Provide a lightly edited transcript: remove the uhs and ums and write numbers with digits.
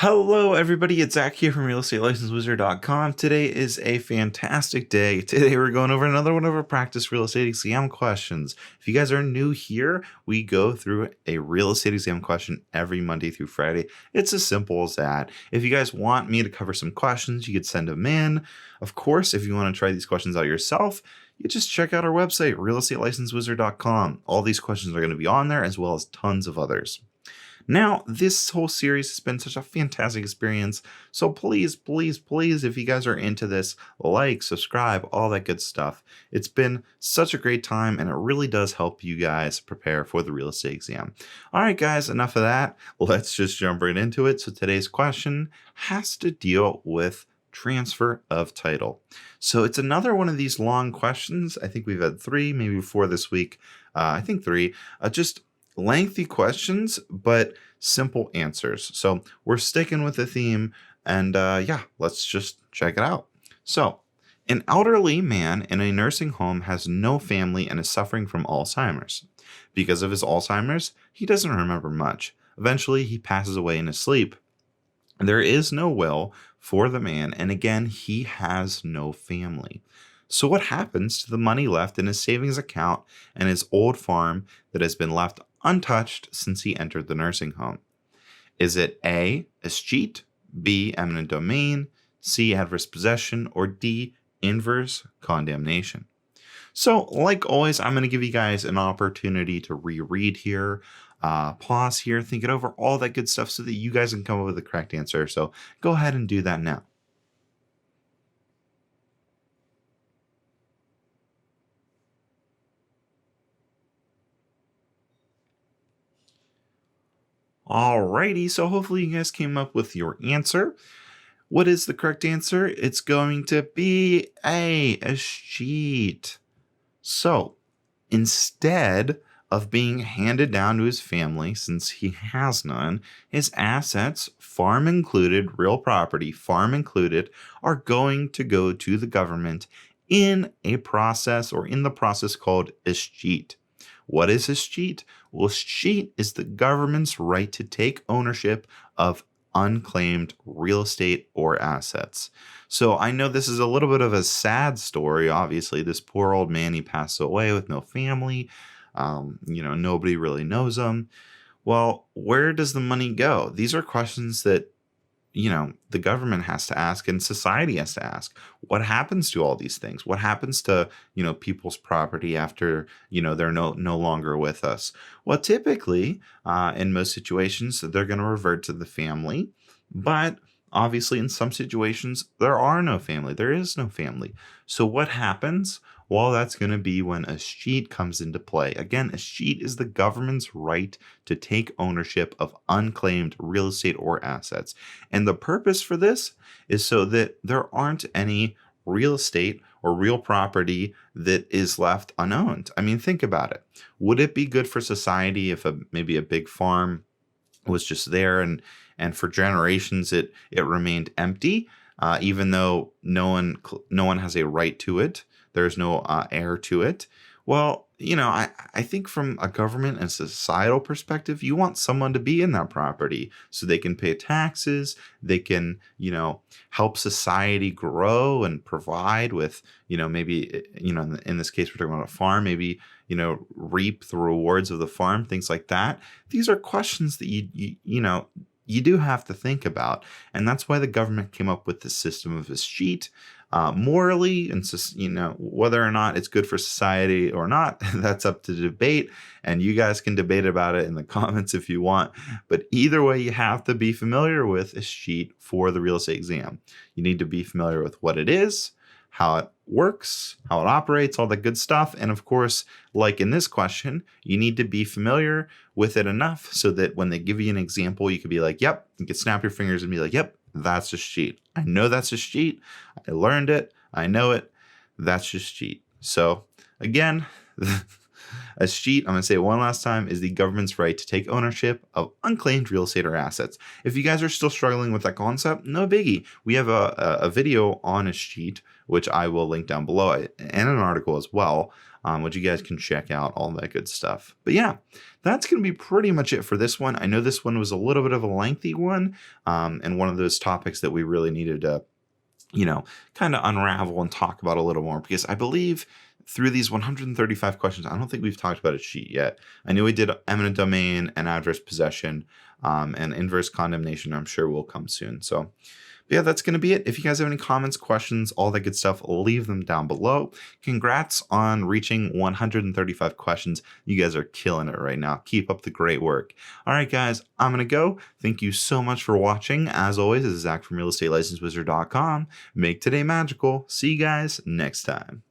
Hello, everybody. It's Zach here from realestatelicensewizard.com. Today is a fantastic day. Today, we're going over another one of our practice real estate exam questions. If you guys are new here, we go through a real estate exam question every Monday through Friday. It's as simple as that. If you guys want me to cover some questions, you could send them in. Of course, if you want to try these questions out yourself, you just check out our website, realestatelicensewizard.com. All these questions are going to be on there, as well as tons of others. Now, this whole series has been such a fantastic experience, so please, if you guys are into this, like, subscribe, all that good stuff. It's been such a great time, and it really does help you guys prepare for the real estate exam. All right, guys, enough of that. Let's just jump right into it. So today's question has to deal with transfer of title. So it's another one of these long questions. I think we've had 3, maybe 4 this week. I think 3. Just lengthy questions, but simple answers. So we're sticking with the theme, and let's just check it out. So, an elderly man in a nursing home has no family and is suffering from Alzheimer's. Because of his Alzheimer's, he doesn't remember much. Eventually, he passes away in his sleep. There is no will for the man, and again, he has no family. So what happens to the money left in his savings account and his old farm that has been left untouched since he entered the nursing home? Is it A, escheat, B, eminent domain, C, adverse possession, or D, inverse condemnation? So like always, I'm going to give you guys an opportunity to reread here, pause here, think it over, all that good stuff so that you guys can come up with the correct answer. So go ahead and do that now. Alrighty, so hopefully you guys came up with your answer. What is the correct answer? It's going to be A, escheat. So instead of being handed down to his family, since he has none, his assets, farm included, real property, farm included, are going to go to the government in a process or in the process called escheat. What is escheat? Well, escheat is the government's right to take ownership of unclaimed real estate or assets. So I know this is a little bit of a sad story. Obviously, this poor old man, he passed away with no family. Nobody really knows him. Well, where does the money go? These are questions that the government has to ask and society has to ask. What happens to all these things? What happens to, people's property after, they're no longer with us? Well, typically, in most situations, they're going to revert to the family. But obviously, in some situations, there are no family. There is no family. So what happens? Well, that's going to be when escheat comes into play. Again, escheat is the government's right to take ownership of unclaimed real estate or assets. And the purpose for this is so that there aren't any real estate or real property that is left unowned. I mean, think about it. Would it be good for society if maybe a big farm was just there and for generations it remained empty, even though no one has a right to it? There's no heir to it. Well, I think from a government and societal perspective, you want someone to be in that property so they can pay taxes. They can, help society grow and provide with, maybe, in this case, we're talking about a farm, maybe, reap the rewards of the farm, things like that. These are questions that you do have to think about. And that's why the government came up with the system of escheat. Morally, and whether or not it's good for society or not, that's up to debate. And you guys can debate about it in the comments if you want. But either way, you have to be familiar with escheat for the real estate exam. You need to be familiar with what it is, how it works, how it operates, all that good stuff. And of course, like in this question, you need to be familiar with it enough so that when they give you an example, you could be like, yep, you can snap your fingers and be like, yep, that's escheat. I know that's escheat. I learned it. I know it. That's escheat. So again, Escheat, I'm going to say it one last time, is the government's right to take ownership of unclaimed real estate or assets. If you guys are still struggling with that concept, no biggie. We have a video on escheat, which I will link down below, and an article as well, which you guys can check out, all that good stuff. But yeah, that's going to be pretty much it for this one. I know this one was a little bit of a lengthy one, and one of those topics that we really needed to, kind of unravel and talk about a little more, because I believe through these 135 questions, I don't think we've talked about escheat yet. I know we did eminent domain and adverse possession, and inverse condemnation. I'm sure will come soon. So yeah, that's going to be it. If you guys have any comments, questions, all that good stuff, leave them down below. Congrats on reaching 135 questions. You guys are killing it right now. Keep up the great work. All right, guys, I'm going to go. Thank you so much for watching. As always, this is Zach from RealEstateLicenseWizard.com. Make today magical. See you guys next time.